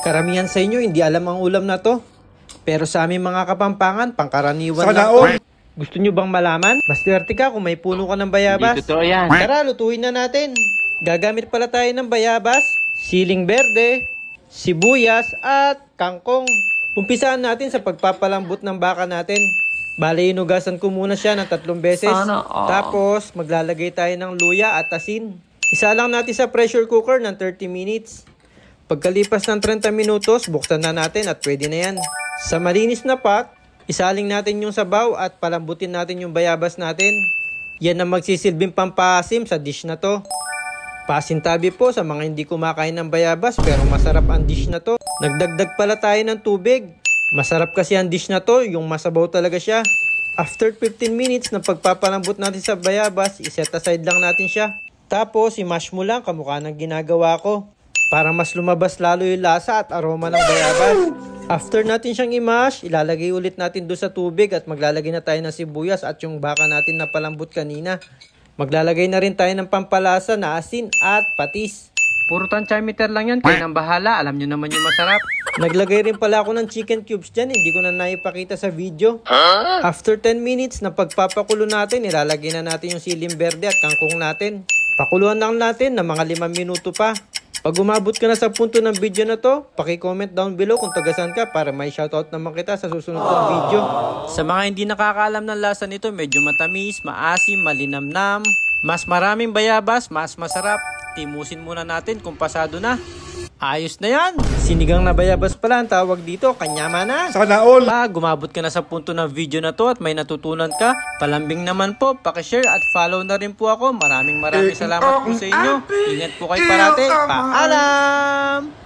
Karamihan sa inyo hindi alam ang ulam na to. Pero sa aming mga Kapampangan, pangkaraniwan Sana lang to. all. Gusto nyo bang malaman? Maswerte ka kung may puno ka ng bayabas. Hindi totoo yan. Tara, lutuin na natin. Gagamit pala tayo ng bayabas, siling berde, sibuyas, at kangkong. Umpisaan natin sa pagpapalambot ng baka natin. Bale, inugasan ko muna siya ng 3 beses. Tapos, maglalagay tayo ng luya at asin. Isa lang natin sa pressure cooker ng 30 minutes. Pagkalipas ng 30 minutos, buksan na natin at pwede na yan. Sa malinis na pot, isaling natin yung sabaw at palambutin natin yung bayabas natin. Yan ang magsisilbing pampasim sa dish na to. Pasintabi po sa mga hindi kumakain ng bayabas pero masarap ang dish na to. Nagdagdag pala tayo ng tubig. Masarap kasi ang dish na to, yung masabaw talaga siya. After 15 minutes na pagpapalambot natin sa bayabas, iset aside lang natin siya. Tapos, i-mash mo lang kamukha ng ginagawa ko. Para mas lumabas lalo yung lasa at aroma ng bayabas. After natin siyang i-mash, ilalagay ulit natin doon sa tubig at maglalagay na tayo ng sibuyas at yung baka natin na palambot kanina. Maglalagay na rin tayo ng pampalasa na asin at patis. Puro tansyameter lang yan, kayo nang bahala, alam nyo naman yung masarap. Naglagay rin pala ako ng chicken cubes dyan, hindi ko na naipakita sa video. After 10 minutes na pagpapakulo natin, ilalagay na natin yung siling berde at kangkong natin. Pakuluan lang natin na mga 5 minuto pa. Pag umabot ka na sa punto ng video na to, paki-comment down below kung tagasan ka para may shoutout naman kita sa susunod ng video. Sa mga hindi nakakaalam ng lasa nito, medyo matamis, maasim, malinamnam. Mas maraming bayabas, mas masarap. Timusin muna natin kung pasado na. Ayos na yan! Sinigang na bayabas pala ang tawag dito, kanyama na! Sana all. Pag gumabot ka na sa punto ng video na to at may natutunan ka, palambing naman po, pakishare at follow na rin po ako. Maraming salamat po sa inyo. Ingat po kayo parate. Paalam!